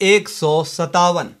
157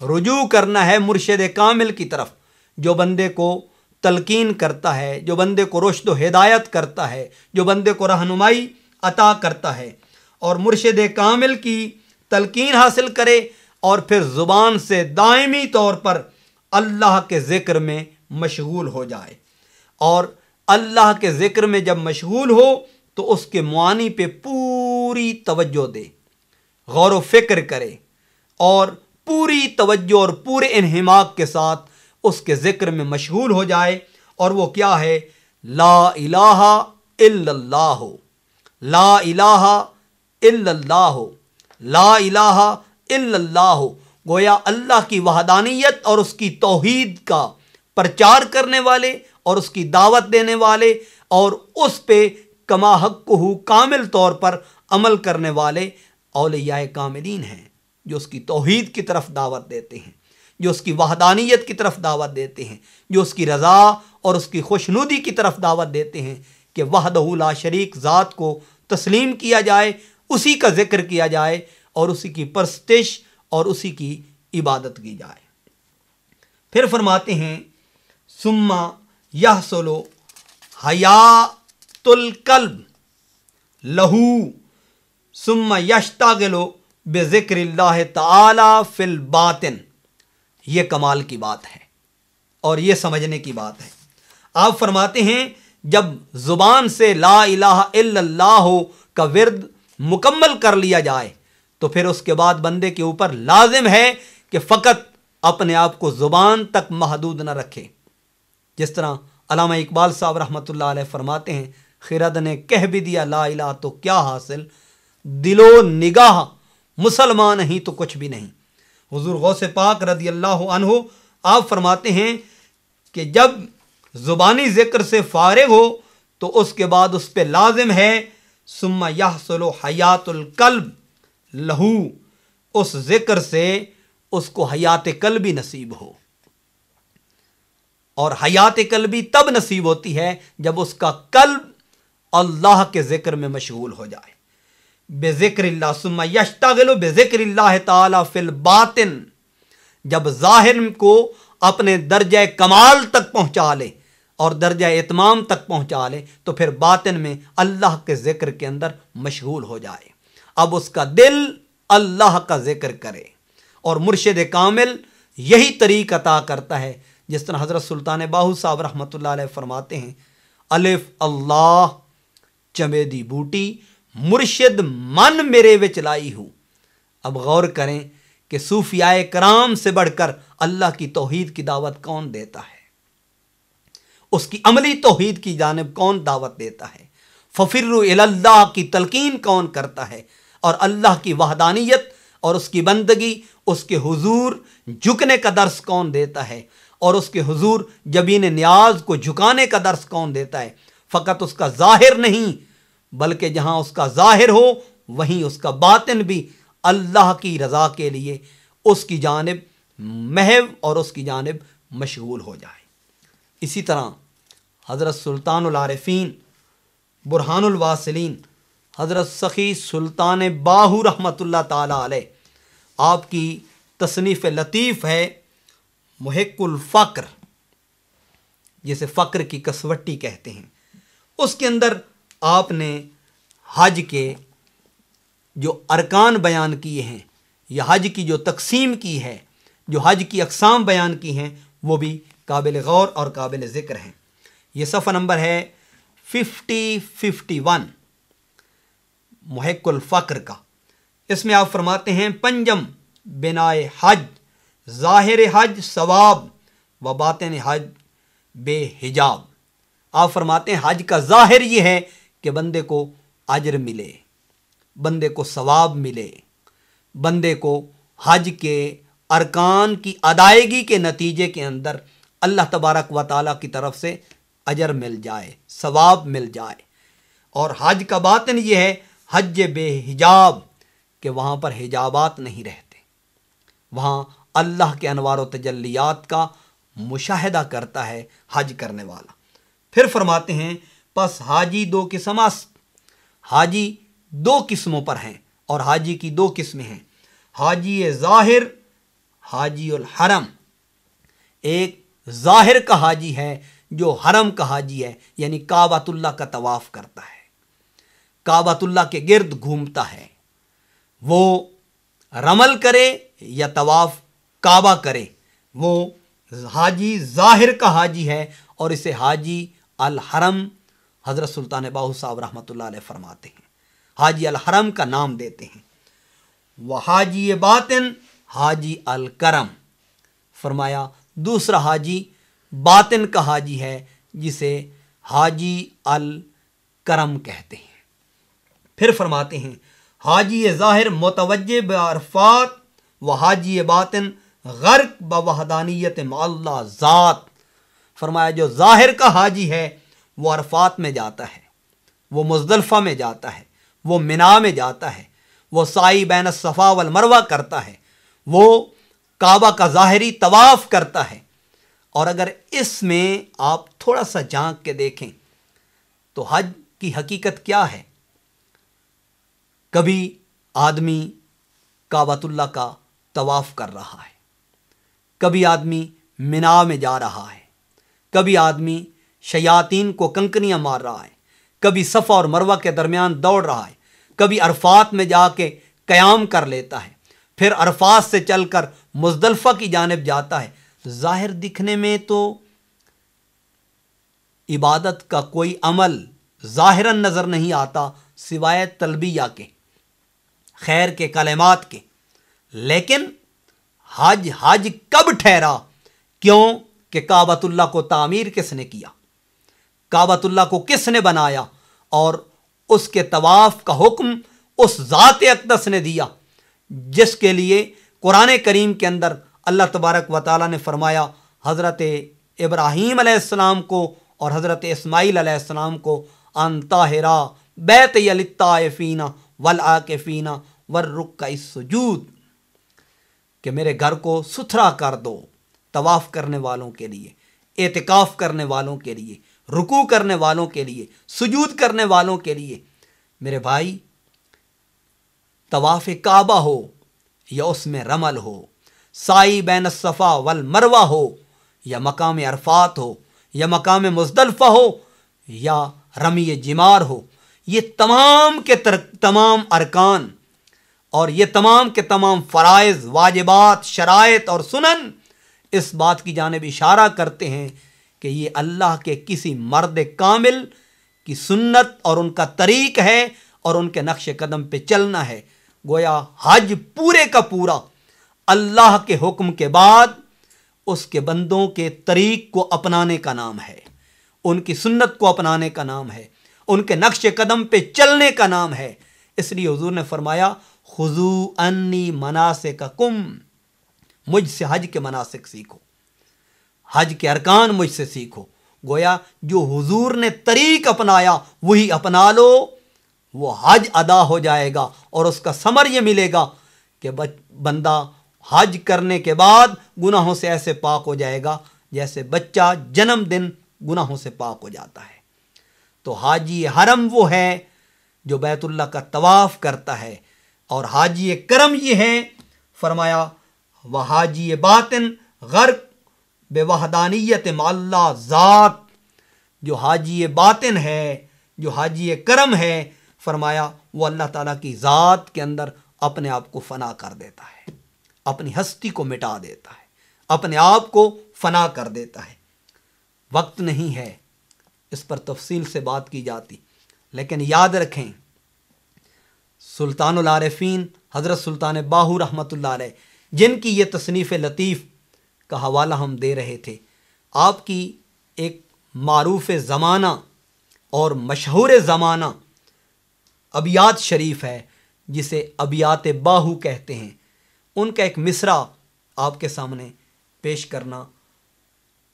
رجوع کرنا ہے مرشد کامل کی طرف، جو بندے کو تلقین کرتا ہے، جو بندے کو رشد و ہدایت کرتا ہے، جو بندے کو رہنمائی عطا کرتا ہے، اور مرشد کامل کی تلقین حاصل کرے اور پھر زبان سے دائمی طور پر اللہ کے ذکر میں مشغول ہو جائے، اور اللہ کے ذکر میں جب مشغول ہو تو اس کے معانی پہ پوری توجہ دے، غور و فکر کرے، اور پوری توجہ اور پورے انہماک کے ساتھ اس کے ذکر میں مشغول ہو جائے۔ اور وہ کیا ہے؟ لا الہ الا اللہ، لا الہ الا اللہ، لا الہ الا اللہ۔ گویا اللہ کی وحدانیت اور اس کی توحید کا پرچار کرنے والے اور اس کی دعوت دینے والے اور اس پہ کما حقہ کامل طور پر عمل کرنے والے اولیاء کاملین ہیں، جو اس کی توحید کی طرف دعوت دیتے ہیں، جو اس کی وحدانیت کی طرف دعوت دیتے ہیں، جو اس کی رضا اور اس کی خوشنودی کی طرف دعوت دیتے ہیں کہ وحدہ لا شریک ذات کو تسلیم کیا جائے، اسی کا ذکر کیا جائے اور اسی کی پرستش اور اسی کی عبادت کی جائے۔ پھر فرماتے ہیں ثم یحصل حیات القلب لہو ثم یشتغل بذکر اللہ تعالی فی الباطن۔ یہ کمال کی بات ہے اور یہ سمجھنے کی بات ہے۔ آپ فرماتے ہیں جب زبان سے لا الہ الا اللہ کا ورد مکمل کر لیا جائے تو پھر اس کے بعد بندے کے اوپر لازم ہے کہ فقط اپنے آپ کو زبان تک محدود نہ رکھے۔ جس طرح علامہ اقبال صاحب رحمۃ اللہ علیہ فرماتے ہیں، خرد نے کہہ بھی دیا لا الہ تو کیا حاصل، دل و نگاہ مسلمان نہیں تو کچھ بھی نہیں۔ حضور غوث پاک رضی اللہ عنہ آپ فرماتے ہیں کہ جب زبانی ذکر سے فارغ ہو تو اس کے بعد اس پہ لازم ہے ثم یحصل حیات القلب لہو، اس ذکر سے اس کو حیات قلبی نصیب ہو، اور حیات قلبی تب نصیب ہوتی ہے جب اس کا قلب اللہ کے ذکر میں مشغول ہو جائے۔ بذکر اللہ ثم یشتغل بذکر اللہ تعالی فی الباطن، جب ظاہر کو اپنے درجہ کمال تک پہنچا لے اور درجہ اتمام تک پہنچا لے تو پھر باطن میں اللہ کے ذکر کے اندر مشغول ہو جائے، اب اس کا دل اللہ کا ذکر کرے۔ اور مرشد کامل یہی طریق عطا کرتا ہے، جس طرح حضرت سلطان باہو صاحب رحمۃ اللہ علیہ فرماتے ہیں الف اللہ چمے دی بوٹی مرشد من میرے وچ لائی ہوں۔ اب غور کریں کہ صوفیاء کرام سے بڑھ کر اللہ کی توحید کی دعوت کون دیتا ہے، اس کی عملی توحید کی جانب کون دعوت دیتا ہے، ففروا الی اللہ کی تلقین کون کرتا ہے، اور اللہ کی وحدانیت اور اس کی بندگی، اس کے حضور جھکنے کا درس کون دیتا ہے، اور اس کے حضور جبین نیاز کو جھکانے کا درس کون دیتا ہے۔ فقط اس کا ظاہر نہیں بلکہ جہاں اس کا ظاہر ہو وہیں اس کا باطن بھی اللہ کی رضا کے لیے اس کی جانب محو اور اس کی جانب مشغول ہو جائے۔ اسی طرح حضرت سلطان العارفین برہان الواصلین حضرت سخی سلطان باہو رحمۃ اللہ تعالی علیہ، آپ کی تصنیف لطیف ہے محق الفقر، جسے فقر کی کسوٹی کہتے ہیں، اس کے اندر آپ نے حج کے جو ارکان بیان کیے ہیں یا حج کی جو تقسیم کی ہے، جو حج کی اقسام بیان کی ہیں، وہ بھی قابل غور اور قابل ذکر ہیں۔ یہ صفحہ نمبر ہے 5051 محق الفقر کا۔ اس میں آپ فرماتے ہیں پنجم بنائے حج، ظاہر حج ثواب و باطن حج بے حجاب۔ آپ فرماتے ہیں حج کا ظاہر یہ ہے کہ بندے کو اجر ملے، بندے کو ثواب ملے، بندے کو حج کے ارکان کی ادائیگی کے نتیجے کے اندر اللہ تبارک و تعالیٰ کی طرف سے اجر مل جائے، ثواب مل جائے۔ اور حج کا باطن یہ ہے حج بے حجاب، کہ وہاں پر حجابات نہیں رہتے، وہاں اللہ کے انوار و تجلیات کا مشاہدہ کرتا ہے حج کرنے والا۔ پھر فرماتے ہیں پس حاجی دو قسم است، حاجی دو قسموں پر ہیں اور حاجی کی دو قسمیں ہیں، حاجی ظاہر، حاجی الحرم، ایک ظاہر کا حاجی ہے جو حرم کا حاجی ہے، یعنی کعبۃ اللہ کا طواف کرتا ہے، کعبۃ اللہ کے گرد گھومتا ہے، وہ رمل کرے یا طواف کعبہ کرے، وہ حاجی ظاہر کا حاجی ہے، اور اسے حاجی الحرم حضرت سلطان باہو صاحب رحمۃ اللہ علیہ فرماتے ہیں، حاجی الحرم کا نام دیتے ہیں۔ وہ حاجی باطن حاجی الکرم، فرمایا دوسرا حاجی باطن کا حاجی ہے جسے حاجی الکرم کہتے ہیں۔ پھر فرماتے ہیں حاجی ظاہر متوجہ بعرفات و حاجی باطن غرق بوحدانیت مع اللہ ذات، فرمایا جو ظاہر کا حاجی ہے وہ عرفات میں جاتا ہے، وہ مزدلفہ میں جاتا ہے، وہ منا میں جاتا ہے، وہ سعی بین الصفا والمروہ کرتا ہے، وہ کعبہ کا ظاہری طواف کرتا ہے۔ اور اگر اس میں آپ تھوڑا سا جھانک کے دیکھیں تو حج کی حقیقت کیا ہے؟ کبھی آدمی کعبۃ اللہ کا طواف کر رہا ہے، کبھی آدمی منا میں جا رہا ہے، کبھی آدمی شیاطین کو کنکریاں مار رہا ہے، کبھی صفا اور مروہ کے درمیان دوڑ رہا ہے، کبھی عرفات میں جا کے قیام کر لیتا ہے، پھر عرفات سے چل کر مزدلفہ کی جانب جاتا ہے۔ ظاہر دکھنے میں تو عبادت کا کوئی عمل ظاہراً نظر نہیں آتا سوائے تلبیہ کے، خیر کے کلمات کے، لیکن حج کب ٹھہرا؟ کیوں کہ کعبۃ اللہ کو تعمیر کس نے کیا، کعبۃ اللہ کو کس نے بنایا، اور اس کے طواف کا حکم اس ذات اقدس نے دیا جس کے لیے قرآن کریم کے اندر اللہ تبارک و تعالیٰ نے فرمایا حضرت ابراہیم علیہ السلام کو اور حضرت اسماعیل علیہ السلام کو ان طاہرا بیتی للطائفین والعاکفین والرکع السجود، کہ میرے گھر کو ستھرا کر دو طواف کرنے والوں کے لیے، اعتکاف کرنے والوں کے لیے، رکوع کرنے والوں کے لیے، سجود کرنے والوں کے لیے۔ میرے بھائی، طواف کعبہ ہو یا اس میں رمل ہو، سعی بین الصفا والمروہ ہو، یا مقام عرفات ہو، یا مقام مزدلفہ ہو، یا رمی جمار ہو، یہ تمام کے تمام ارکان اور یہ تمام کے تمام فرائض، واجبات، شرائط اور سنن اس بات کی جانب اشارہ کرتے ہیں کہ یہ اللہ کے کسی مرد کامل کی سنت اور ان کا طریق ہے اور ان کے نقش قدم پہ چلنا ہے۔ گویا حج پورے کا پورا اللہ کے حکم کے بعد اس کے بندوں کے طریق کو اپنانے کا نام ہے، ان کی سنت کو اپنانے کا نام ہے، ان کے نقش قدم پہ چلنے کا نام ہے۔ اس لیے حضور نے فرمایا خذوا انی مناسککم، مجھ سے حج کے مناسک سیکھو، حج کے ارکان مجھ سے سیکھو۔ گویا جو حضور نے طریق اپنایا وہی اپنا لو، وہ حج ادا ہو جائے گا، اور اس کا ثمر یہ ملے گا کہ بندہ حج کرنے کے بعد گناہوں سے ایسے پاک ہو جائے گا جیسے بچہ جنم دن گناہوں سے پاک ہو جاتا ہے۔ تو حاجی حرم وہ ہے جو بیت اللہ کا طواف کرتا ہے، اور حاجی کرم یہ ہے، فرمایا وہ حاجی باطن غرق بے وحدانیت مع اللہ ذات، جو حاجی باطن ہے، جو حاجی کرم ہے، فرمایا وہ اللہ تعالیٰ کی ذات کے اندر اپنے آپ کو فنا کر دیتا ہے، اپنی ہستی کو مٹا دیتا ہے، اپنے آپ کو فنا کر دیتا ہے۔ وقت نہیں ہے اس پر تفصیل سے بات کی جاتی، لیکن یاد رکھیں سلطان العارفین حضرت سلطان باہو رحمۃ اللہ علیہ، جن کی یہ تصنیف لطیف کا حوالہ ہم دے رہے تھے، آپ کی ایک معروف زمانہ اور مشہور زمانہ ابیات شریف ہے جسے ابیات باہو کہتے ہیں۔ ان کا ایک مصرع آپ کے سامنے پیش کرنا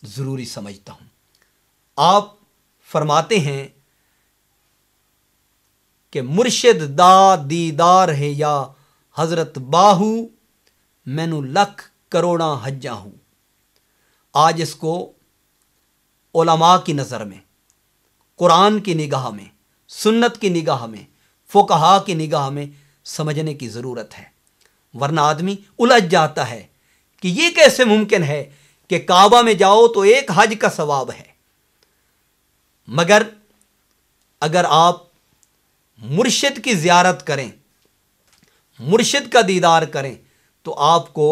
ضروری سمجھتا ہوں۔ آپ فرماتے ہیں کہ مرشد دا دیدار ہے یا حضرت باہو، مینو لکھ کروڑاں حجاں ہوں۔ آج اس کو علماء کی نظر میں، قرآن کی نگاہ میں، سنت کی نگاہ میں، فقہا کی نگاہ میں سمجھنے کی ضرورت ہے، ورنہ آدمی الجھ جاتا ہے کہ یہ کیسے ممکن ہے کہ کعبہ میں جاؤ تو ایک حج کا ثواب ہے، مگر اگر آپ مرشد کی زیارت کریں، مرشد کا دیدار کریں، تو آپ کو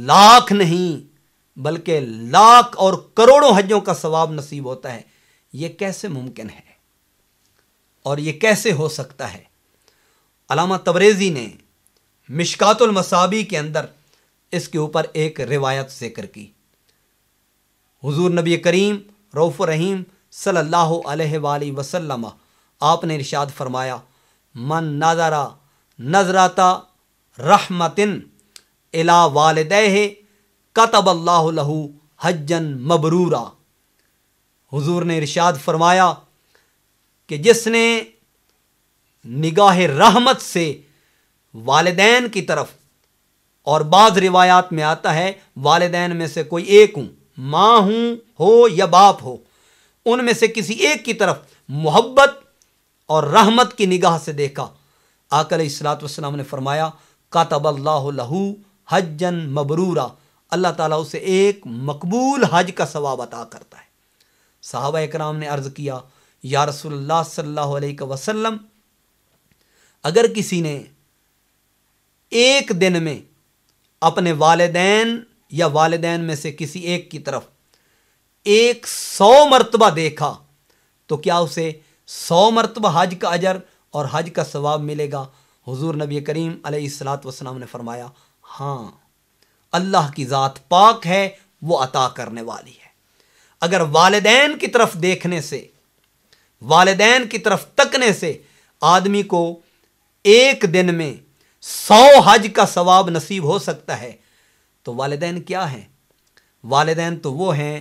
لاکھ نہیں بلکہ لاکھ اور کروڑوں حجوں کا ثواب نصیب ہوتا ہے۔ یہ کیسے ممکن ہے اور یہ کیسے ہو سکتا ہے؟ علامہ تبریزی نے مشکات المصابیح کے اندر اس کے اوپر ایک روایت ذکر کی۔ حضور نبی کریم رؤوف الرحیم صلی اللہ علیہ وآلہ وسلم آپ نے ارشاد فرمایا، من نظر نظرۃ رحمت الی والدیہ کتب اللہ لہ حجا مبرورا۔ حضور نے ارشاد فرمایا کہ جس نے نگاہ رحمت سے والدین کی طرف، اور بعض روایات میں آتا ہے والدین میں سے کوئی ایک ہوں، ماں ہوں ہو یا باپ ہو، ان میں سے کسی ایک کی طرف محبت اور رحمت کی نگاہ سے دیکھا، آقا علیہ الصلوۃ والسلام نے فرمایا کتب اللہ لہ حجا مبرورا، اللہ تعالیٰ اسے ایک مقبول حج کا ثواب عطا کرتا ہے۔ صحابہ اکرام نے عرض کیا، یا رسول اللہ صلی اللہ علیہ وسلم، اگر کسی نے ایک دن میں اپنے والدین یا والدین میں سے کسی ایک کی طرف 100 مرتبہ دیکھا تو کیا اسے 100 مرتبہ حج کا اجر اور حج کا ثواب ملے گا؟ حضور نبی کریم علیہ الصلوۃ والسلام نے فرمایا، ہاں، اللہ کی ذات پاک ہے، وہ عطا کرنے والی ہے۔ اگر والدین کی طرف دیکھنے سے، والدین کی طرف تکنے سے آدمی کو ایک دن میں 100 حج کا ثواب نصیب ہو سکتا ہے، تو والدین کیا ہیں؟ والدین تو وہ ہیں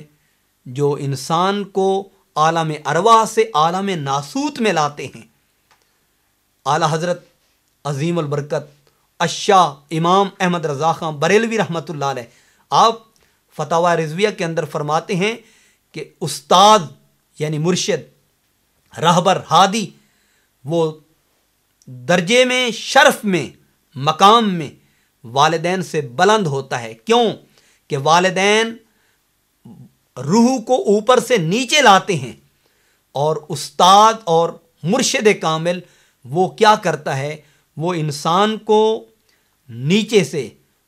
جو انسان کو عالم ارواح سے عالم ناسوت میں لاتے ہیں۔ اعلیٰ حضرت عظیم البرکت الشاہ امام احمد رضا خان بریلوی رحمۃ اللہ علیہ، آپ فتاوی رضویہ کے اندر فرماتے ہیں کہ استاد یعنی مرشد، رہبر، ہادی، وہ درجے میں، شرف میں، مقام میں والدین سے بلند ہوتا ہے۔ کیوں؟ کہ والدین روح کو اوپر سے نیچے لاتے ہیں، اور استاد اور مرشد کامل وہ کیا کرتا ہے؟ وہ انسان کو نیچے سے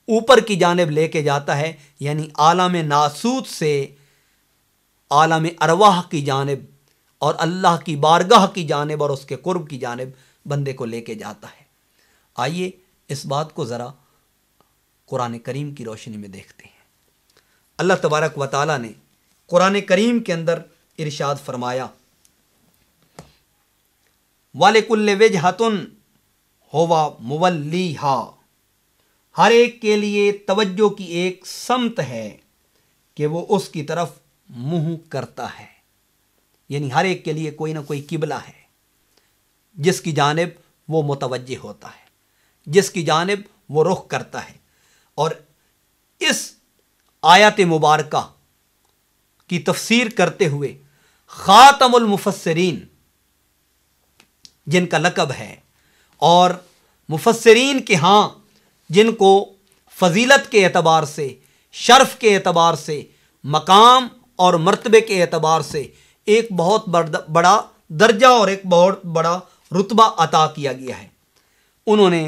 اوپر کی جانب لے کے جاتا ہے، یعنی عالم ناسوت سے عالم ارواح کی جانب اور اللہ کی بارگاہ کی جانب اور اس کے قرب کی جانب بندے کو لے کے جاتا ہے۔ آئیے اس بات کو ذرا قرآن کریم کی روشنی میں دیکھتے ہیں۔ اللہ تبارک و تعالیٰ نے قرآن کریم کے اندر ارشاد فرمایا، وَلِكُلِّ وِجْهَةٌ هُوَ مُوَلِّيهَا، ہر ایک کے لیے توجہ کی ایک سمت ہے کہ وہ اس کی طرف منہ کرتا ہے، یعنی ہر ایک کے لیے کوئی نہ کوئی قبلہ ہے جس کی جانب وہ متوجہ ہوتا ہے، جس کی جانب وہ رخ کرتا ہے۔ اور اس آیت مبارکہ کی تفسیر کرتے ہوئے خاتم المفسرین، جن کا لقب ہے، اور مفسرین کے ہاں جن کو فضیلت کے اعتبار سے، شرف کے اعتبار سے، مقام اور مرتبے کے اعتبار سے ایک بہت بڑا درجہ اور ایک بہت بڑا رتبہ عطا کیا گیا ہے، انہوں نے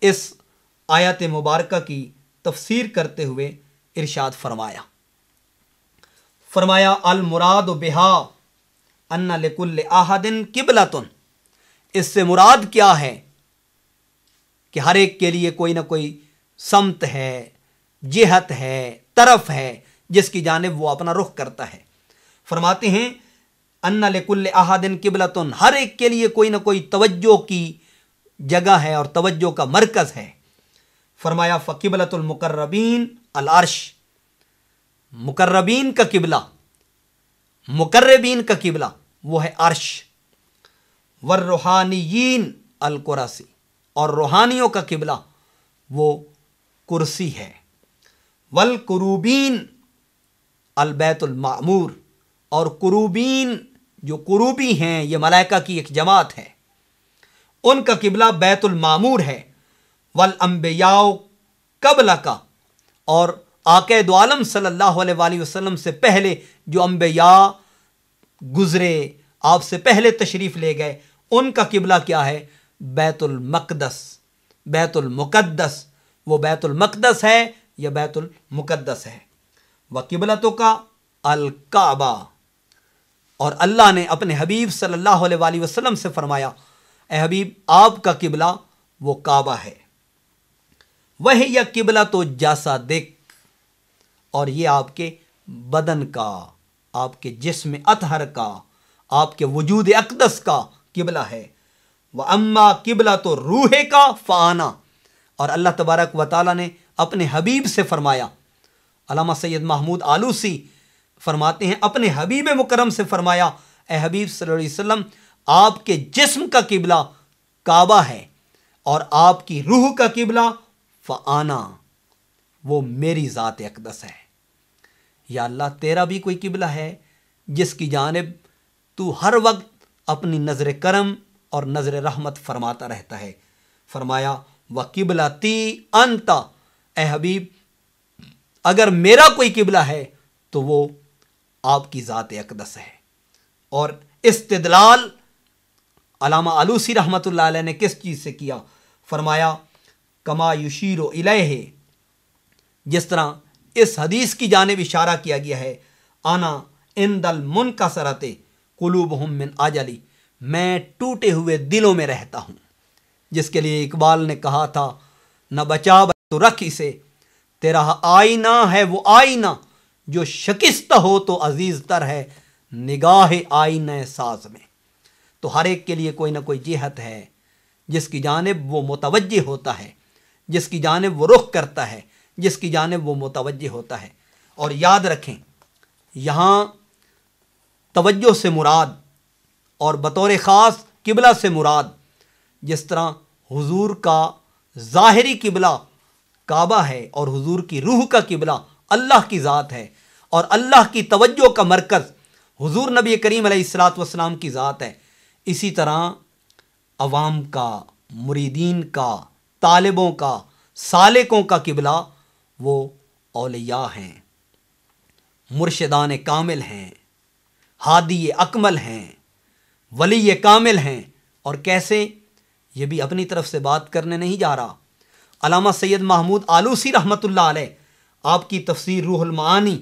اس آیت مبارکہ کی تفسیر کرتے ہوئے ارشاد فرمایا المراد بہا ان لکل احد قبلۃ، اس سے مراد کیا ہے کہ ہر ایک کے لیے کوئی نہ کوئی سمت ہے، جہت ہے، طرف ہے جس کی جانب وہ اپنا رخ کرتا ہے۔ فرماتے ہیں ان لکل احد قبلۃ، ہر ایک کے لیے کوئی نہ کوئی توجہ کی جگہ ہے اور توجہ کا مرکز ہے۔ فرمایا فقبلۃ المقربین العرش، مقربین کا قبلہ، مقربین کا قبلہ وہ ہے عرش، والروحانیین الکرسی، اور روحانیوں کا قبلہ وہ کرسی ہے، والقروبین البیت المعمور، اور قروبین جو قروبی ہیں یہ ملائکہ کی ایک جماعت ہے، ان کا قبلہ بیت المعمور ہے، والانبیاء قبل کا، اور آقا دو عالم صلی اللہ علیہ وآلہ وسلم سے پہلے جو انبیاء گزرے، آپ سے پہلے تشریف لے گئے، ان کا قبلہ کیا ہے؟ بیت المقدس، بیت المقدس۔ وہ بیت المقدس ہے یا بیت المقدس ہے؟ وَقِبْلَتُكَ الکعبہ۔ اور اللہ نے اپنے حبیب صلی اللہ علیہ وآلہ وسلم سے فرمایا، اے حبیب آپ کا قبلہ وہ کعبہ ہے۔ وَهِيَ قِبْلَةُ جَسَدِكَ، اور یہ آپ کے بدن کا، آپ کے جسم اطہر کا، آپ کے وجود اقدس کا قبلہ ہے۔ وَأَمَّا قِبْلَةُ رُوحِكَ فَأَنَا، اور اللہ تبارک و تعالیٰ نے اپنے حبیب سے فرمایا، علامہ سید محمود آلوسی فرماتے ہیں، اپنے حبیب مکرم سے فرمایا، اے حبیب صلی اللہ علیہ وسلم آپ کے جسم کا قبلہ کعبہ ہے، اور آپ کی روح کا قبلہ فآنا، وہ میری ذات اقدس ہے۔ یا اللہ تیرا بھی کوئی قبلہ ہے جس کی جانب تو ہر وقت اپنی نظر کرم اور نظر رحمت فرماتا رہتا ہے۔ فرمایا وَقِبْلَتِي أَنْتَ، اے حبیب اگر میرا کوئی قبلہ ہے تو وہ آپ کی ذات اقدس ہے۔ اور استدلال علامہ آلوسی رحمۃ اللہ علیہ نے کس چیز سے کیا؟ فرمایا کما یشیر الیہ، جس طرح اس حدیث کی جانب اشارہ کیا گیا ہے، آنا عند المنکسرۃ قلوبہم من اجلی، میں ٹوٹے ہوئے دلوں میں رہتا ہوں، جس کے لیے اقبال نے کہا تھا، نہ بچا تو رکھ اسے، تیرا آئینہ ہے وہ آئینہ جو شکستہ ہو تو عزیز تر ہے نگاہ آئینہ ساز میں۔ تو ہر ایک کے لیے کوئی نہ کوئی جہت ہے جس کی جانب وہ متوجہ ہوتا ہے، جس کی جانب وہ رخ کرتا ہے، جس کی جانب وہ متوجہ ہوتا ہے۔ اور یاد رکھیں یہاں توجہ سے مراد اور بطور خاص قبلہ سے مراد، جس طرح حضور کا ظاہری قبلہ کعبہ ہے اور حضور کی روح کا قبلہ اللہ کی ذات ہے، اور اللہ کی توجہ کا مرکز حضور نبی کریم علیہ الصلاۃ والسلام کی ذات ہے، اسی طرح عوام کا، مریدین کا، طالبوں کا، سالکوں کا قبلہ وہ اولیاء ہیں، مرشدان کامل ہیں، ہادی اکمل ہیں، ولی کامل ہیں۔ اور کیسے؟ یہ بھی اپنی طرف سے بات کرنے نہیں جا رہا۔ علامہ سید محمود آلوسی رحمۃ اللہ علیہ، آپ کی تفسیر روح المعانی،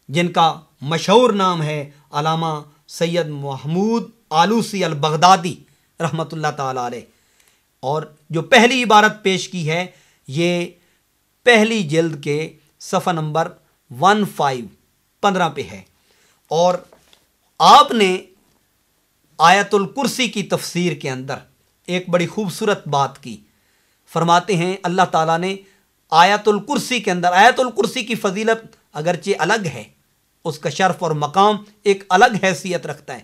جن کا مشہور نام ہے علامہ سید محمود آلوسی البغدادی رحمۃ اللہ تعالی علیہ، اور جو پہلی عبارت پیش کی ہے یہ پہلی جلد کے صفحہ نمبر 15 پہ ہے، اور آپ نے آیت الکرسی کی تفسیر کے اندر ایک بڑی خوبصورت بات کی۔ فرماتے ہیں اللہ تعالیٰ نے آیت الکرسی کے اندر، آیت الکرسی کی فضیلت اگرچہ الگ ہے، اس کا شرف اور مقام ایک الگ حیثیت رکھتا ہے،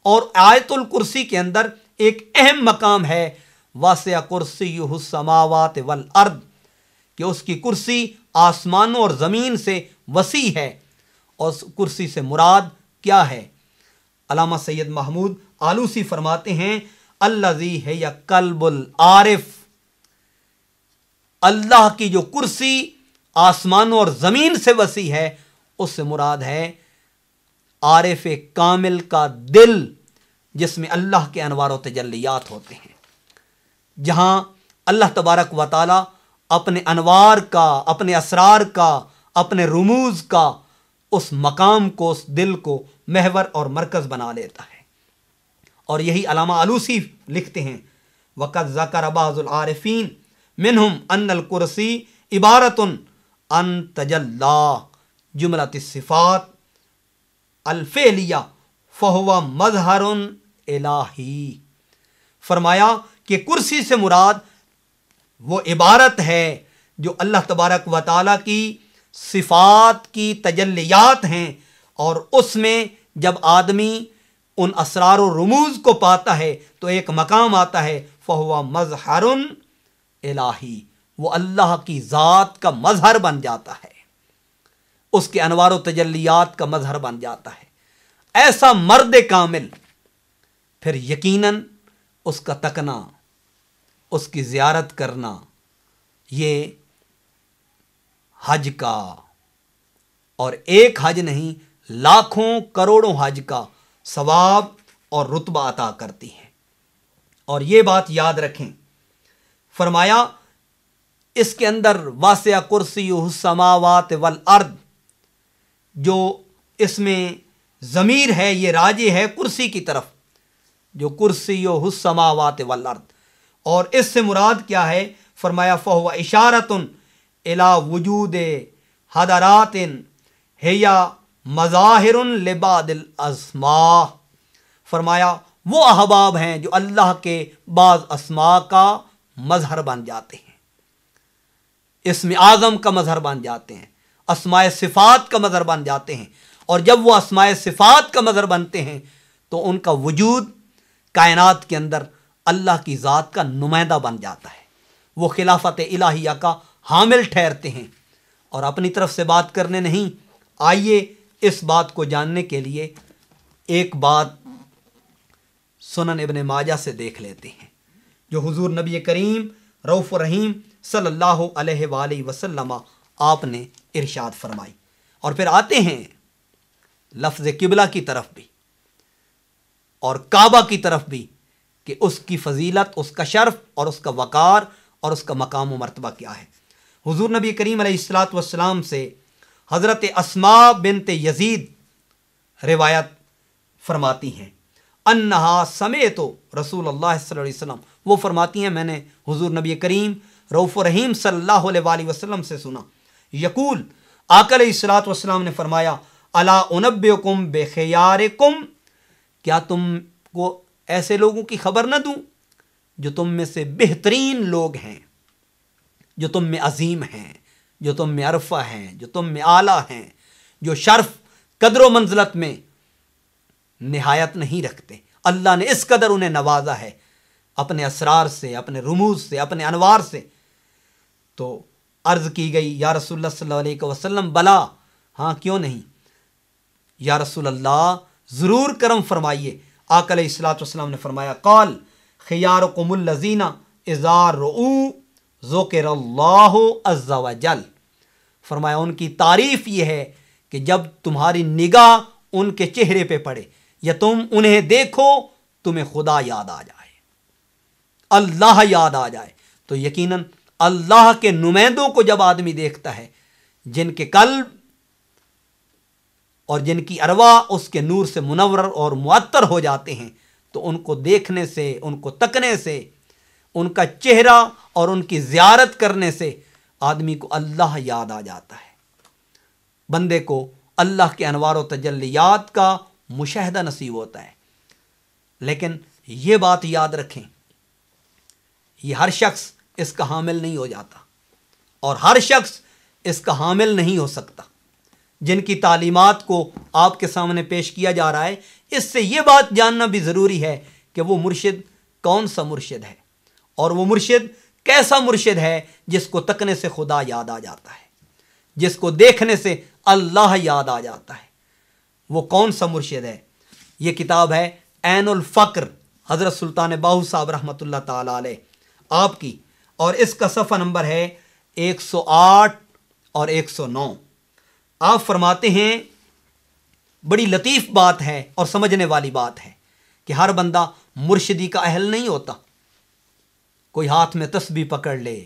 اور آیت الکرسی کے اندر ایک اہم مقام ہے واسع کرسیہ السماوات والارض، کہ اس کی کرسی آسمانوں اور زمین سے وسیع ہے۔ اور اس کرسی سے مراد کیا ہے؟ علامہ سید محمود آلوسی فرماتے ہیں الذی ہے قلب العارف، اللہ کی جو کرسی آسمانوں اور زمین سے وسیع ہے اس سے مراد ہے عارف کامل کا دل، جس میں اللہ کے انوار و تجلیات ہوتے ہیں، جہاں اللہ تبارک و تعالی اپنے انوار کا، اپنے اسرار کا، اپنے رموز کا اس مقام کو، اس دل کو محور اور مرکز بنا لیتا ہے۔ اور یہی علامہ آلوسی لکھتے ہیں وَقَدْ ذَكَرَ بَعْضُ الْعَارِفِينَ مِنْهُمْ أَنَّ الْكُرْسِي عِبَارَةٌ عَنْ تَجَلَّى جُمْلَةِ الصِّفَاتِ الْفِعْلِيَّةِ فَهُوَ مَظْهَرٌ إِلَٰهِي، فرمایا کہ کرسی سے مراد وہ عبارت ہے جو اللہ تبارک و تعالیٰ کی صفات کی تجلیات ہیں، اور اس میں جب آدمی ان اسرار و رموز کو پاتا ہے تو ایک مقام آتا ہے فہو مظہر الہی، وہ اللہ کی ذات کا مظہر بن جاتا ہے، اس کے انوار و تجلیات کا مظہر بن جاتا ہے۔ ایسا مرد کامل پھر یقیناً اس کا تکنا، اس کی زیارت کرنا، یہ حج کا، اور ایک حج نہیں لاکھوں کروڑوں حج کا ثواب اور رتبہ عطا کرتی ہے۔ اور یہ بات یاد رکھیں، فرمایا اس کے اندر واسع کرسی السماوات والارض، جو اس میں ضمیر ہے یہ راجع ہے کرسی کی طرف، جو کرسی السماوات والارض، اور اس سے مراد کیا ہے؟ فرمایا فہو اشارۃ الی وجود حضرات ہی مظاہر لبعض الاسماء، فرمایا وہ احباب ہیں جو اللہ کے بعض اسماء کا مظہر بن جاتے ہیں، اسم اعظم کا مظہر بن جاتے ہیں، اسماء صفات کا مظہر بن جاتے ہیں، اور جب وہ اسماء صفات کا مظہر بنتے ہیں تو ان کا وجود کائنات کے اندر اللہ کی ذات کا نمائندہ بن جاتا ہے، وہ خلافت الہیہ کا حامل ٹھہرتے ہیں۔ اور اپنی طرف سے بات کرنے نہیں، آئیے اس بات کو جاننے کے لیے ایک بات سنن ابن ماجہ سے دیکھ لیتے ہیں، جو حضور نبی کریم رؤوف الرحیم صلی اللہ علیہ وآلہ وسلم آپ نے ارشاد فرمائی۔ اور پھر آتے ہیں لفظ قبلہ کی طرف بھی اور کعبہ کی طرف بھی، کہ اس کی فضیلت، اس کا شرف اور اس کا وقار اور اس کا مقام و مرتبہ کیا ہے۔ حضور نبی کریم علیہ الصلاۃ والسلام سے حضرت اسماء بنت یزید روایت فرماتی ہیں، انہا سمعت رسول اللہ صلی اللہ علیہ وسلم، وہ فرماتی ہیں میں نے حضور نبی کریم رؤوف الرحیم صلی اللہ علیہ وآلہ وسلم سے سنا، یقول، آقا علیہ الصلاۃ والسلام نے فرمایا، الا انبئکم بخیارکم، کیا تم کو ایسے لوگوں کی خبر نہ دوں جو تم میں سے بہترین لوگ ہیں، جو تم میں عظیم ہیں، جو تم میں عرفہ ہیں، جو تم میں اعلیٰ ہیں، جو شرف قدر و منزلت میں نہایت نہیں رکھتے، اللہ نے اس قدر انہیں نوازا ہے اپنے اسرار سے، اپنے رموز سے، اپنے انوار سے۔ تو عرض کی گئی یا رسول اللہ صلی اللہ علیہ وسلم، بلا، ہاں کیوں نہیں یا رسول اللہ، ضرور کرم فرمائیے۔ آقا علیہ الصلوۃ والسلام نے فرمایا، قال خیارکم الذین اذا رؤوا ذکر اللہ عز وجل، فرمایا ان کی تعریف یہ ہے کہ جب تمہاری نگاہ ان کے چہرے پہ پڑے یا تم انہیں دیکھو تمہیں خدا یاد آ جائے، اللہ یاد آ جائے، تو یقیناً اللہ کے نمائندوں کو جب آدمی دیکھتا ہے جن کے قلب اور جن کی ارواح اس کے نور سے منور اور معطر ہو جاتے ہیں، تو ان کو دیکھنے سے، ان کو تکنے سے، ان کا چہرہ اور ان کی زیارت کرنے سے آدمی کو اللہ یاد آ جاتا ہے، بندے کو اللہ کے انوار و تجلیات کا مشاہدہ نصیب ہوتا ہے۔ لیکن یہ بات یاد رکھیں، یہ ہر شخص اس کا حامل نہیں ہو جاتا، اور ہر شخص اس کا حامل نہیں ہو سکتا۔ جن کی تعلیمات کو آپ کے سامنے پیش کیا جا رہا ہے، اس سے یہ بات جاننا بھی ضروری ہے کہ وہ مرشد کون سا مرشد ہے، اور وہ مرشد کیسا مرشد ہے جس کو تکنے سے خدا یاد آ جاتا ہے، جس کو دیکھنے سے اللہ یاد آ جاتا ہے، وہ کون سا مرشد ہے۔ یہ کتاب ہے عین الفقر، حضرت سلطان باہو صاحب رحمۃ اللہ تعالی علیہ آپ کی، اور اس کا صفحہ نمبر ہے 108 اور 109۔ آپ فرماتے ہیں، بڑی لطیف بات ہے اور سمجھنے والی بات ہے کہ ہر بندہ مرشدی کا اہل نہیں ہوتا۔ کوئی ہاتھ میں تسبیح پکڑ لے،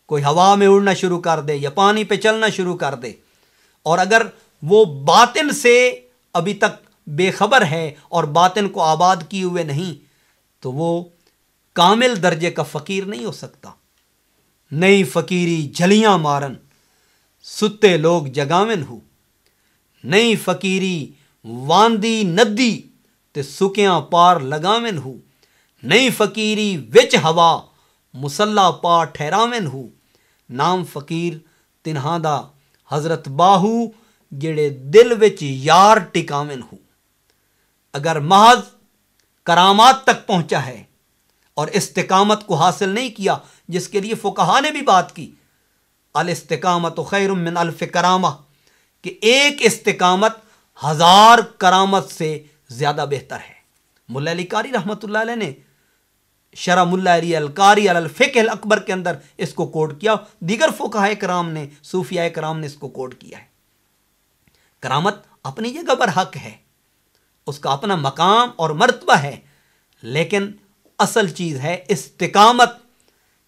کوئی ہوا میں اڑنا شروع کر دے یا پانی پہ چلنا شروع کر دے، اور اگر وہ باطن سے ابھی تک بے خبر ہے اور باطن کو آباد کیے ہوئے نہیں، تو وہ کامل درجے کا فقیر نہیں ہو سکتا۔ نئی فقیری جھلیاں مارن ستے لوگ جگاون ہو، نئی فقیری واندی ندی تے سکیاں پار لگاون ہو، نئی فقیری وچ ہوا مسلح پا ٹھہراون ہو، نام فقیر تنہاں دا حضرت باہو جڑے دل وچ یار ٹکاون ہو۔ اگر محض کرامات تک پہنچا ہے اور استقامت کو حاصل نہیں کیا، جس کے لیے فقہا نے بھی بات کی، الاستقامت خیر من الف کرامہ، کہ ایک استقامت 1000 کرامت سے زیادہ بہتر ہے۔ ملا علی قاری رحمۃ اللہ علیہ نے شرح ملا علی القاری علی الفقہ الاکبر کے اندر اس کو کوٹ کیا، دیگر فقہائے کرام نے، صوفیاء کرام نے اس کو کوٹ کیا ہے۔ کرامت اپنی جگہ پر حق ہے، اس کا اپنا مقام اور مرتبہ ہے، لیکن اصل چیز ہے استقامت،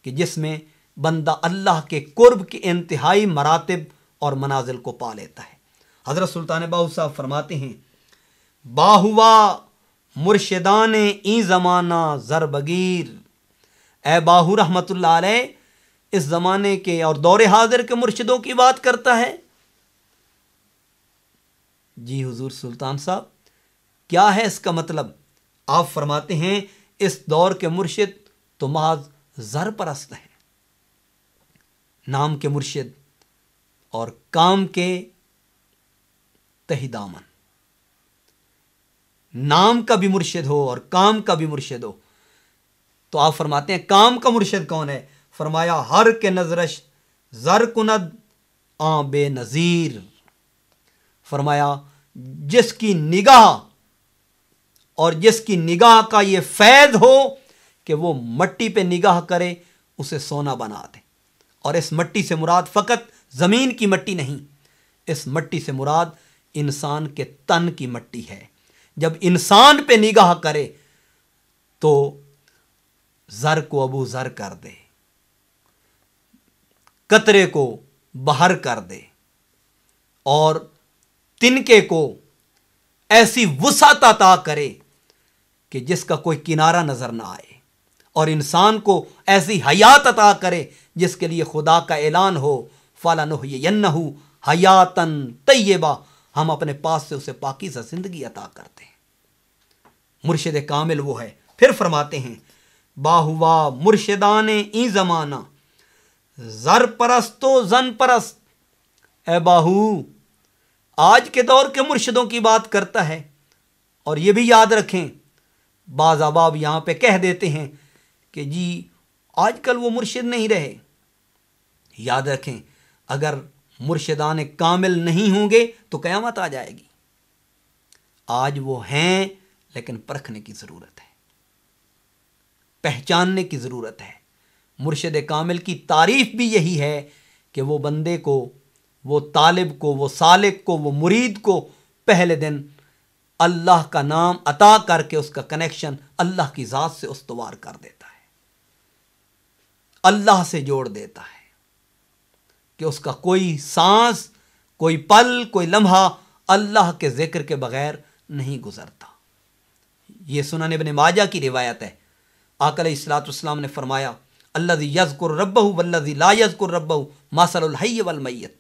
کہ جس میں بندہ اللہ کے قرب کے انتہائی مراتب اور منازل کو پا لیتا ہے۔ حضرت سلطان باہو صاحب فرماتے ہیں، باہوا مرشدان این زمانہ زر بگیر، اے باہو رحمت اللہ علیہ اس زمانے کے اور دور حاضر کے مرشدوں کی بات کرتا ہے۔ جی حضور سلطان صاحب کیا ہے اس کا مطلب؟ آپ فرماتے ہیں اس دور کے مرشد تو محض زر پرست ہیں، نام کے مرشد اور کام کے تہی دامن، نام کا بھی مرشد ہو اور کام کا بھی مرشد ہو۔ تو آپ فرماتے ہیں کام کا مرشد کون ہے؟ فرمایا ہر کے نظرش زر کند آں بے نظیر، فرمایا جس کی نگاہ اور جس کی نگاہ کا یہ فیض ہو کہ وہ مٹی پہ نگاہ کرے اسے سونا بنا دے۔ اور اس مٹی سے مراد فقط زمین کی مٹی نہیں، اس مٹی سے مراد انسان کے تن کی مٹی ہے۔ جب انسان پہ نگاہ کرے تو زر کو ابو زر کر دے، قطرے کو بحر کر دے، اور تنکے کو ایسی وسعت عطا کرے کہ جس کا کوئی کنارہ نظر نہ آئے، اور انسان کو ایسی حیات عطا کرے جس کے لیے خدا کا اعلان ہو، فَلَنُحْيِيَنَّهُ حَيَاتًا طَيِّبَةً، ہم اپنے پاس سے اسے پاکیزہ زندگی عطا کرتے ہیں۔ مرشد کامل وہ ہے۔ پھر فرماتے ہیں باہوا مرشدان این زمانہ زر پرست و زن پرست، اے باہو آج کے دور کے مرشدوں کی بات کرتا ہے۔ اور یہ بھی یاد رکھیں، بعض احباب یہاں پہ کہہ دیتے ہیں کہ جی آج کل وہ مرشد نہیں رہے۔ یاد رکھیں اگر مرشدان کامل نہیں ہوں گے تو قیامت آ جائے گی۔ آج وہ ہیں لیکن پرکھنے کی ضرورت ہے، پہچاننے کی ضرورت ہے۔ مرشد کامل کی تعریف بھی یہی ہے کہ وہ بندے کو، وہ طالب کو، وہ سالک کو، وہ مرید کو پہلے دن اللہ کا نام عطا کر کے اس کا کنیکشن اللہ کی ذات سے استوار کر دیتا ہے، اللہ سے جوڑ دیتا ہے، کہ اس کا کوئی سانس، کوئی پل، کوئی لمحہ اللہ کے ذکر کے بغیر نہیں گزرتا۔ یہ سنن ابن ماجہ کی روایت ہے۔ آقا علیہ الصلوۃ والسلام نے فرمایا الذی یذکر ربہ والذی لا یذکر ربہ مثل الحی والمیت،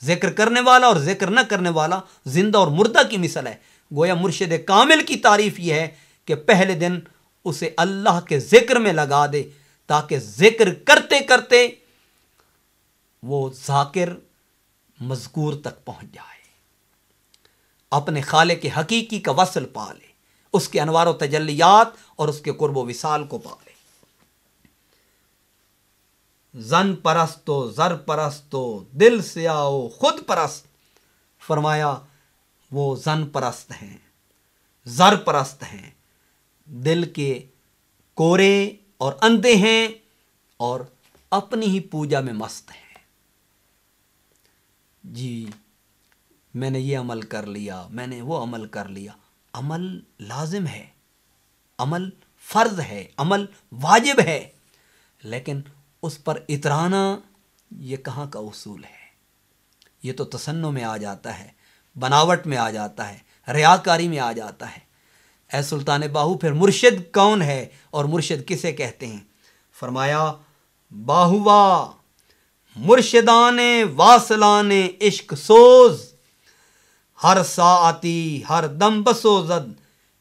ذکر کرنے والا اور ذکر نہ کرنے والا زندہ اور مردہ کی مثل ہے۔ گویا مرشد کامل کی تعریف یہ ہے کہ پہلے دن اسے اللہ کے ذکر میں لگا دے تاکہ ذکر کرتے کرتے وہ ذاکر مذکور تک پہنچ جائے، اپنے خالق حقیقی کا وصل پا لے، اس کے انوار و تجلیات اور اس کے قرب و وصال کو پا لے۔ زن پرستو زر پرستو دل سے آؤ خود پرست، فرمایا وہ زن پرست ہیں، زر پرست ہیں، دل کے کورے اور اندھے ہیں اور اپنی ہی پوجا میں مست ہیں۔ جی میں نے یہ عمل کر لیا، میں نے وہ عمل کر لیا۔ عمل لازم ہے، عمل فرض ہے، عمل واجب ہے، لیکن اس پر اترانا یہ کہاں کا اصول ہے؟ یہ تو تصنع میں آ جاتا ہے، بناوٹ میں آ جاتا ہے، ریاکاری میں آ جاتا ہے۔ اے سلطان باہو پھر مرشد کون ہے اور مرشد کسے کہتے ہیں؟ فرمایا باہوا مرشدان واصلان عشق سوز، ہر ساعتی ہر دم بسوزد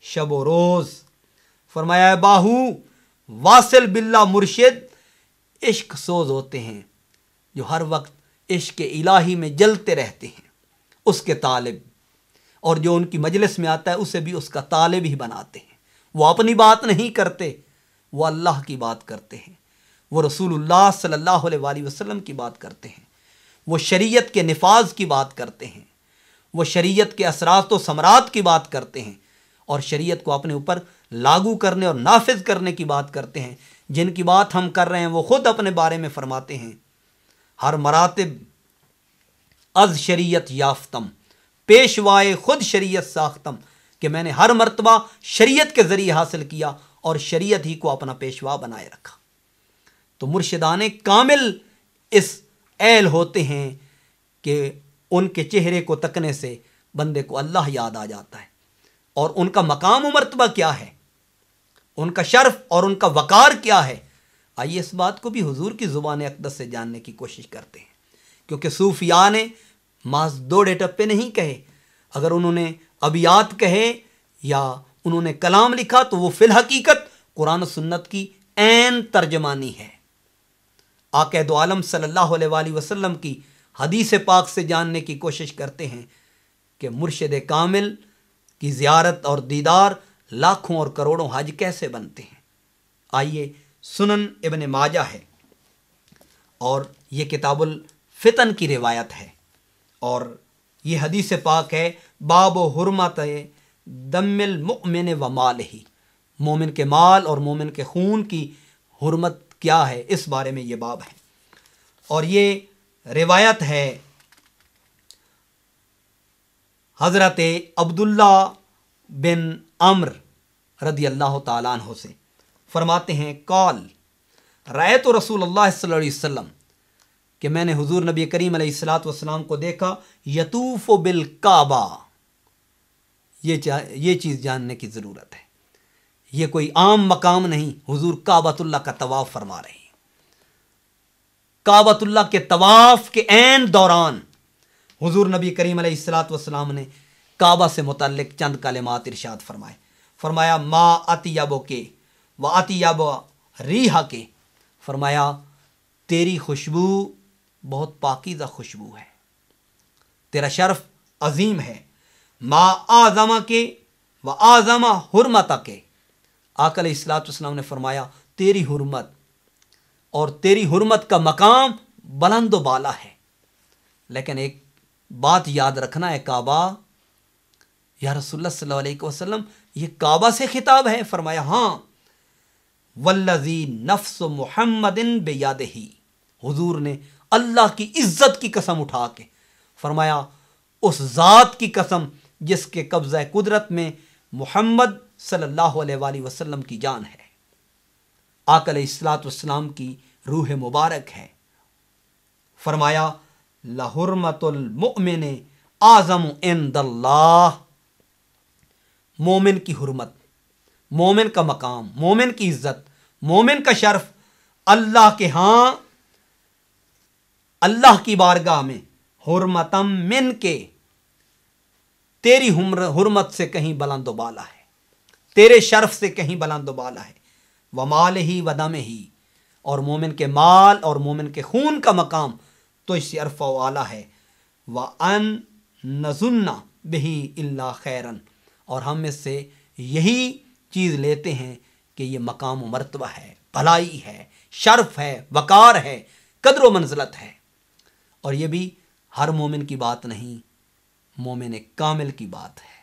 شب و روز۔ فرمایا باہو واصل باللہ مرشد عشق سوز ہوتے ہیں، جو ہر وقت عشق الہی میں جلتے رہتے ہیں، اس کے طالب، اور جو ان کی مجلس میں آتا ہے اسے بھی اس کا طالب ہی بناتے ہیں۔ وہ اپنی بات نہیں کرتے، وہ اللہ کی بات کرتے ہیں، وہ رسول اللہ صلی اللہ علیہ وآلہ وسلم کی بات کرتے ہیں، وہ شریعت کے نفاذ کی بات کرتے ہیں، وہ شریعت کے اثرات و ثمرات کی بات کرتے ہیں، اور شریعت کو اپنے اوپر لاگو کرنے اور نافذ کرنے کی بات کرتے ہیں. جن کی بات ہم کر رہے ہیں وہ خود اپنے بارے میں فرماتے ہیں ہر مراتب از شریعت یافتم، پیشوائے خود شریعت ساختم، کہ میں نے ہر مرتبہ شریعت کے ذریعے حاصل کیا اور شریعت ہی کو اپنا پیشوا بنائے رکھا. تو مرشدان کامل اس اہل ہوتے ہیں کہ ان کے چہرے کو تکنے سے بندے کو اللہ یاد آ جاتا ہے. اور ان کا مقام و مرتبہ کیا ہے، ان کا شرف اور ان کا وقار کیا ہے، آئیے اس بات کو بھی حضور کی زبان اقدس سے جاننے کی کوشش کرتے ہیں. کیونکہ صوفیاء نے محض دوڑے ٹپے نہیں کہے. اگر انہوں نے ابیات کہے یا انہوں نے کلام لکھا تو وہ فی الحقیقت قرآن و سنت کی عین ترجمانی ہے. آقا دو عالم صلی اللہ علیہ وآلہ وسلم کی حدیث پاک سے جاننے کی کوشش کرتے ہیں کہ مرشد کامل کی زیارت اور دیدار لاکھوں اور کروڑوں حج کیسے بنتے ہیں. آئیے سنن ابن ماجہ ہے اور یہ کتاب الفتن کی روایت ہے اور یہ حدیث پاک ہے باب و حرمت دم المؤمن و مالہ، مومن کے مال اور مومن کے خون کی حرمت کیا ہے، اس بارے میں یہ باب ہے. اور یہ روایت ہے حضرت عبداللہ بن عمر رضی اللہ تعالیٰ عنہ سے. فرماتے ہیں قال رأیت رسول اللہ صلی اللہ علیہ وسلم، کہ میں نے حضور نبی کریم علیہ الصلوۃ والسلام کو دیکھا یطوف بالکعبہ. یہ چیز جاننے کی ضرورت ہے، یہ کوئی عام مقام نہیں. حضور کعبۃ اللہ کا طواف فرما رہے ہیں. کعبۃ اللہ کے طواف کے عین دوران حضور نبی کریم علیہ الصلوۃ والسلام نے کعبہ سے متعلق چند کلمات ارشاد فرمائے. فرمایا ما اطیب کے و اطیب ریحہ کے، فرمایا تیری خوشبو بہت پاکیزہ خوشبو ہے، تیرا شرف عظیم ہے. ما اعظم کے و اعظم حرمت کے، آقا علیہ الصلوۃ والسلام نے فرمایا تیری حرمت اور تیری حرمت کا مقام بلند و بالا ہے. لیکن ایک بات یاد رکھنا ہے، کعبہ یا رسول اللہ صلی اللہ علیہ وسلم یہ کعبہ سے خطاب ہے. فرمایا ہاں والذی نفس محمد بیدہ، حضور نے اللہ کی عزت کی قسم اٹھا کے فرمایا اس ذات کی قسم جس کے قبضہ قدرت میں محمد صلی اللہ علیہ وآلہ وسلم کی جان ہے، آقا علیہ الصلوۃ والسلام کی روح مبارک ہے. فرمایا لحرمت المؤمن اعظم عند اللہ، مومن کی حرمت، مومن کا مقام، مومن کی عزت، مومن کا شرف اللہ کے ہاں، اللہ کی بارگاہ میں حرمتم من کے، تیری حرمت سے کہیں بلند و بالا ہے، تیرے شرف سے کہیں بلند و بالا ہے. ومال ہی ودم ہی، اور مومن کے مال اور مومن کے خون کا مقام تو اس سے عرفہ و اعلیٰ ہے. وَأَن نَظُنَّ بِهِ إِلَّا خَيْرًا، اور ہم اس سے یہی چیز لیتے ہیں کہ یہ مقام و مرتبہ ہے، بھلائی ہے، شرف ہے، وقار ہے، قدر و منزلت ہے. اور یہ بھی ہر مومن کی بات نہیں، مومن کامل کی بات ہے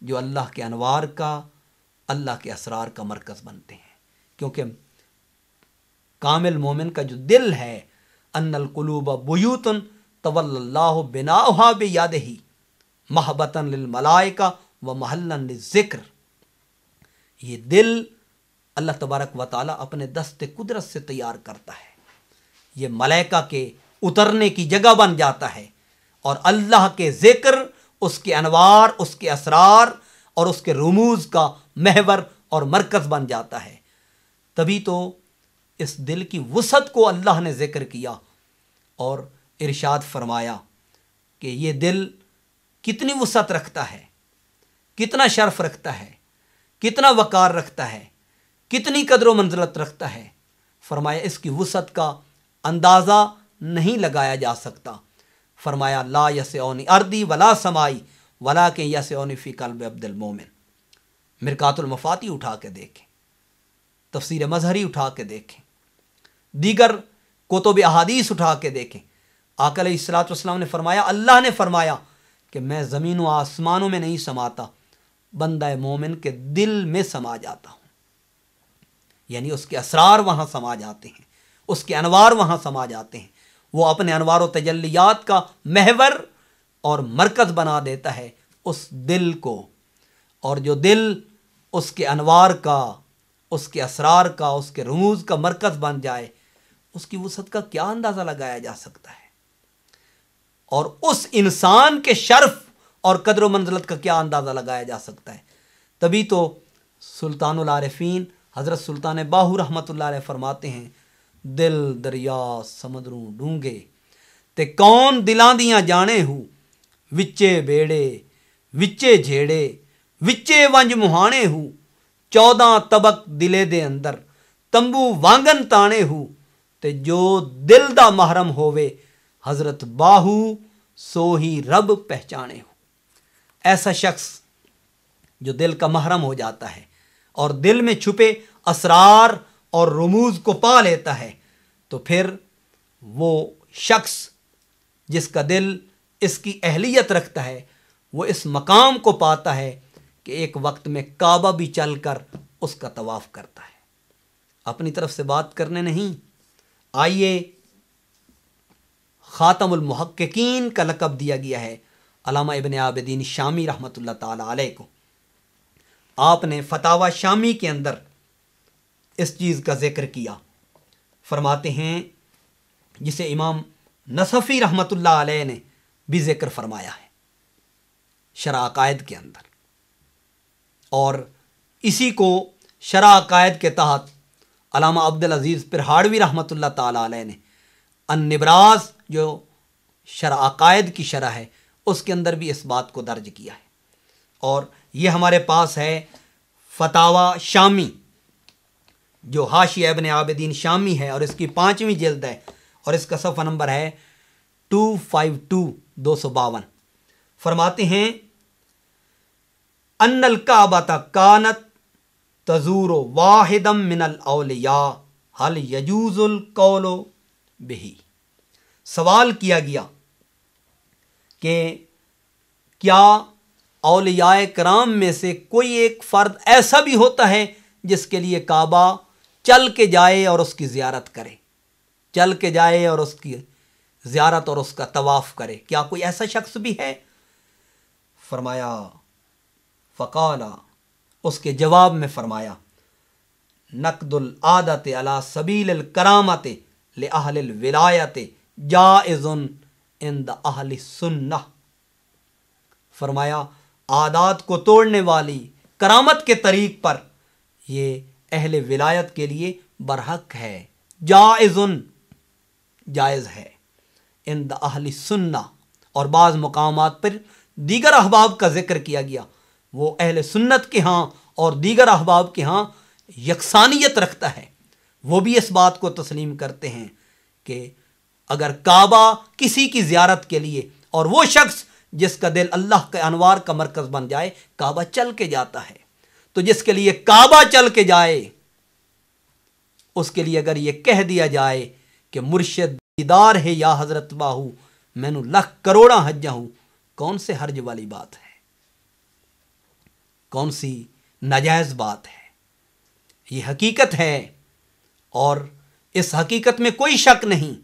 جو اللہ کے انوار کا، اللہ کے اسرار کا مرکز بنتے ہیں. کیونکہ کامل مومن کا جو دل ہے، ان القلوب بیوت طول اللہ بناؤها بیدہ محبتا للملائکہ و محلا للذکر، یہ دل اللہ تبارک و تعالی اپنے دست قدرت سے تیار کرتا ہے، یہ ملائکہ کے اترنے کی جگہ بن جاتا ہے، اور اللہ کے ذکر اس کے انوار، اس کے اسرار اور اس کے رموز کا محور اور مرکز بن جاتا ہے. تبھی تو اس دل کی وسعت کو اللہ نے ذکر کیا اور ارشاد فرمایا کہ یہ دل کتنی وسعت رکھتا ہے، کتنا شرف رکھتا ہے، کتنا وقار رکھتا ہے، کتنی قدر و منزلت رکھتا ہے. فرمایا اس کی وسعت کا اندازہ نہیں لگایا جا سکتا. فرمایا لا یسعنی ارضی ولا سمائی ولکن یسعنی فی قلب عبد المومن. مرقات المفاتیح اٹھا کے دیکھیں، تفسیر مظہری اٹھا کے دیکھیں، دیگر کتب احادیث اٹھا کے دیکھیں. آقا علیہ الصلوۃ والسلام نے فرمایا، اللہ نے فرمایا کہ میں زمین و آسمانوں میں نہیں سماتا بندہ مومن کے دل میں سما جاتا ہوں، یعنی اس کے اسرار وہاں سما جاتے ہیں، اس کے انوار وہاں سما جاتے ہیں، وہ اپنے انوار و تجلیات کا محور اور مرکز بنا دیتا ہے اس دل کو، اور جو دل اس کے انوار کا، اس کے اسرار کا، اس کے رموز کا مرکز بن جائے، اس کی وسعت کا کیا اندازہ لگایا جا سکتا ہے، اور اس انسان کے شرف اور قدر و منزلت کا کیا اندازہ لگایا جا سکتا ہے۔ تبھی تو سلطان العارفین حضرت سلطان باہو رحمۃ اللہ علیہ فرماتے ہیں، دل دریا سمندروں ڈونگے تے کون دلاں دیاں جانے ہو، وچے بیڑے وچے جھیڑے وچے ونج مہانے ہو، 14 طبق دلے دے اندر تمبو وانگن تانے ہو، تے جو دل دا محرم ہووے حضرت باہو سو ہی رب پہچانے ہو۔ ایسا شخص جو دل کا محرم ہو جاتا ہے اور دل میں چھپے اسرار اور رموز کو پا لیتا ہے، تو پھر وہ شخص جس کا دل اس کی اہلیت رکھتا ہے، وہ اس مقام کو پاتا ہے کہ ایک وقت میں کعبہ بھی چل کر اس کا طواف کرتا ہے۔ اپنی طرف سے بات کرنے نہیں، آئیے خاتم المحققین کا لقب دیا گیا ہے علامہ ابن عابدین شامی رحمۃ اللہ تعالی علیہ کو۔ آپ نے فتاوی شامی کے اندر اس چیز کا ذکر کیا، فرماتے ہیں، جسے امام نصفی رحمۃ اللہ علیہ نے بھی ذکر فرمایا ہے شرح عقائد کے اندر، اور اسی کو شرح عقائد کے تحت علامہ عبدالعزیز پرہاڑوی رحمۃ اللہ تعالی علیہ نے النبراس جو شرح عقائد کی شرح ہے اس کے اندر بھی اس بات کو درج کیا ہے، اور یہ ہمارے پاس ہے فتاوی شامی جو حاشیہ ابن عابدین شامی ہے، اور اس کی 5ویں جلد ہے، اور اس کا صفحہ نمبر ہے 252 فرماتے ہیں، ان الکعبۃ کانت تزور واحدا من الاولیاء هل یجوز القول بہ۔ سوال کیا گیا کہ کیا اولیاء کرام میں سے کوئی ایک فرد ایسا بھی ہوتا ہے جس کے لیے کعبہ چل کے جائے اور اس کی زیارت کرے، چل کے جائے اور اس کی زیارت اور اس کا طواف کرے، کیا کوئی ایسا شخص بھی ہے؟ فرمایا، فقال، اس کے جواب میں فرمایا، نقد العادت علی سبیل الکرامت لأہل الولایت جائز عند اہل سنہ۔ فرمایا، عادات کو توڑنے والی کرامت کے طریق پر یہ اہل ولایت کے لیے برحق ہے، جائز ہے، عند اہل سنہ۔ اور بعض مقامات پر دیگر احباب کا ذکر کیا گیا، وہ اہل سنت کے ہاں اور دیگر احباب کے ہاں یکسانیت رکھتا ہے، وہ بھی اس بات کو تسلیم کرتے ہیں کہ اگر کعبہ کسی کی زیارت کے لیے، اور وہ شخص جس کا دل اللہ کے انوار کا مرکز بن جائے، کعبہ چل کے جاتا ہے، تو جس کے لیے کعبہ چل کے جائے، اس کے لیے اگر یہ کہہ دیا جائے کہ مرشد دیدار ہے یا حضرت باہو، میں نو لکھ کروڑا حجہ ہوں، کون سے حرج والی بات ہے، کون سی ناجائز بات ہے؟ یہ حقیقت ہے، اور اس حقیقت میں کوئی شک نہیں۔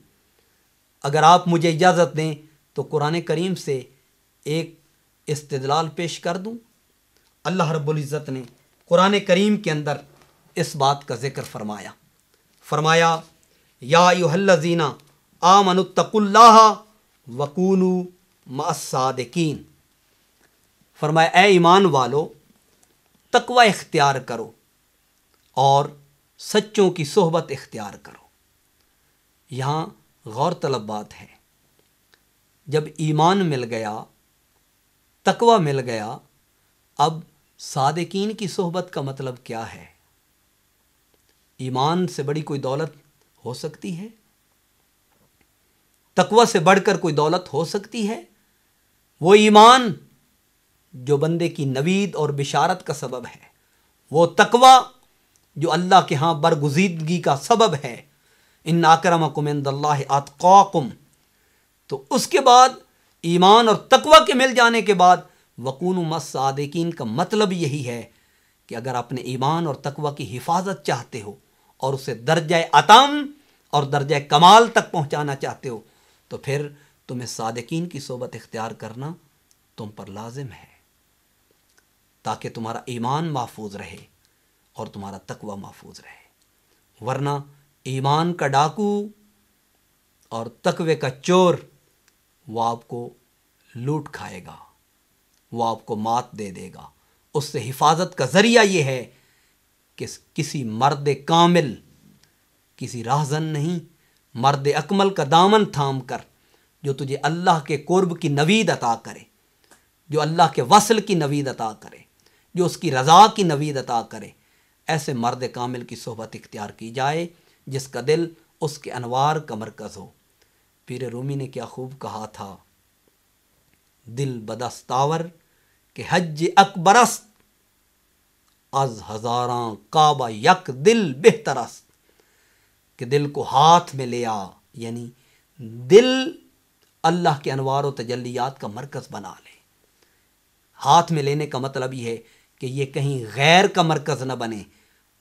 اگر آپ مجھے اجازت دیں تو قرآن کریم سے ایک استدلال پیش کر دوں۔ اللہ رب العزت نے قرآن کریم کے اندر اس بات کا ذکر فرمایا، یا ایھا الذین آمنوا اتقوا اللہ وکونوا مع الصادقین۔ فرمایا، اے ایمان والو، تقوی اختیار کرو اور سچوں کی صحبت اختیار کرو۔ یہاں غور طلب بات ہے، جب ایمان مل گیا، تقوی مل گیا، اب صادقین کی صحبت کا مطلب کیا ہے؟ ایمان سے بڑی کوئی دولت ہو سکتی ہے؟ تقوی سے بڑھ کر کوئی دولت ہو سکتی ہے؟ وہ ایمان جو بندے کی نوید اور بشارت کا سبب ہے، وہ تقوی جو اللہ کے ہاں برگزیدگی کا سبب ہے، ان اکرمکم عند اللہ اتقاکم۔ تو اس کے بعد ایمان اور تقوی کے مل جانے کے بعد وکونوا مَعَ-الصَّادِقِینَ کا مطلب یہی ہے کہ اگر اپنے ایمان اور تقوی کی حفاظت چاہتے ہو اور اسے درجہ اتم اور درجہ کمال تک پہنچانا چاہتے ہو تو پھر تمہیں صادقین کی صحبت اختیار کرنا تم پر لازم ہے، تاکہ تمہارا ایمان محفوظ رہے اور تمہارا تقوی محفوظ رہے۔ ورنہ ایمان کا ڈاکو اور تقوی کا چور وہ آپ کو لوٹ کھائے گا، وہ آپ کو مات دے دے گا۔ اس سے حفاظت کا ذریعہ یہ ہے کہ کسی مرد کامل، کسی راہزن نہیں، مرد اکمل کا دامن تھام کر جو تجھے اللہ کے قرب کی نوید عطا کرے، جو اللہ کے وصل کی نوید عطا کرے، جو اس کی رضا کی نوید عطا کرے، ایسے مرد کامل کی صحبت اختیار کی جائے جس کا دل اس کے انوار کا مرکز ہو۔ پیر رومی نے کیا خوب کہا تھا، دل بدستاور کہ حج اکبر است، از ہزاراں کعبہ یک دل بہتر است، کہ دل کو ہاتھ میں لیا، یعنی دل اللہ کے انوار و تجلیات کا مرکز بنا لے۔ ہاتھ میں لینے کا مطلب یہ ہے کہ یہ کہیں غیر کا مرکز نہ بنے،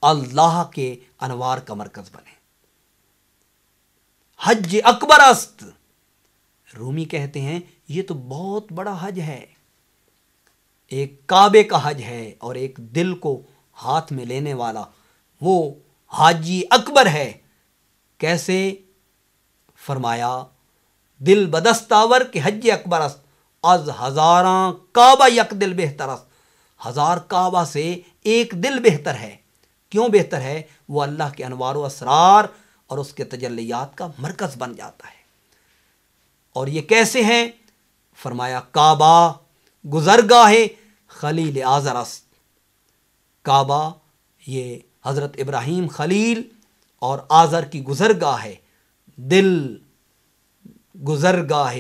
اللہ کے انوار کا مرکز بنے۔ حج اکبر است، رومی کہتے ہیں یہ تو بہت بڑا حج ہے، ایک کعبے کا حج ہے اور ایک دل کو ہاتھ میں لینے والا وہ حاجی اکبر ہے۔ کیسے؟ فرمایا دل بدستاور کہ حج اکبر است، از ہزاراں کعبہ یک دل بہتر است، ہزار کعبہ سے ایک دل بہتر ہے۔ کیوں بہتر ہے؟ وہ اللہ کے انوار و اسرار اور اس کے تجلیات کا مرکز بن جاتا ہے۔ اور یہ کیسے ہیں؟ فرمایا کعبہ گزرگاہ خلیل آزر است، کعبہ یہ حضرت ابراہیم خلیل اور آزر کی گزرگاہ ہے، دل گزرگاہ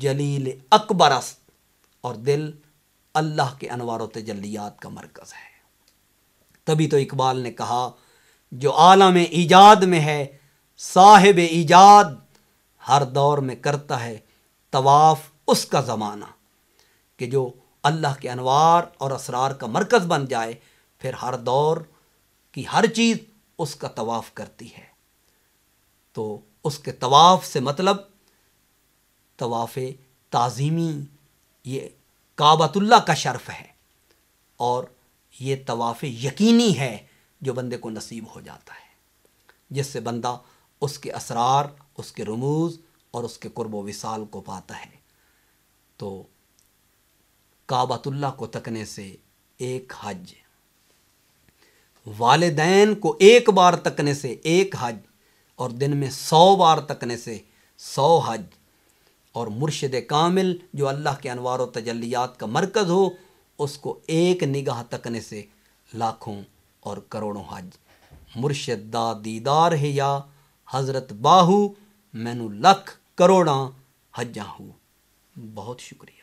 جلیل اکبر است، اور دل اللہ کے انوار و تجلیات کا مرکز ہے۔ تبھی تو اقبال نے کہا جو عالم ایجاد میں ہے صاحب ایجاد، ہر دور میں کرتا ہے طواف اس کا زمانہ، کہ جو اللہ کے انوار اور اسرار کا مرکز بن جائے پھر ہر دور کی ہر چیز اس کا طواف کرتی ہے۔ تو اس کے طواف سے مطلب طواف تعظیمی، یہ کعبۃ اللہ کا شرف ہے، اور یہ طواف یقینی ہے جو بندے کو نصیب ہو جاتا ہے، جس سے بندہ اس کے اسرار، اس کے رموز اور اس کے قرب و وصال کو پاتا ہے۔ تو کعبۃ اللہ کو تکنے سے ایک حج، والدین کو ایک بار تکنے سے ایک حج، اور دن میں 100 بار تکنے سے 100 حج، اور مرشد کامل جو اللہ کے انوار و تجلیات کا مرکز ہو اس کو ایک نگاہ تکنے سے لاکھوں اور کروڑوں حج۔ مرشد دا دیدار ہے یا حضرت باہو، مینو لکھ کروڑاں حجاں ہوں۔ بہت شکریہ۔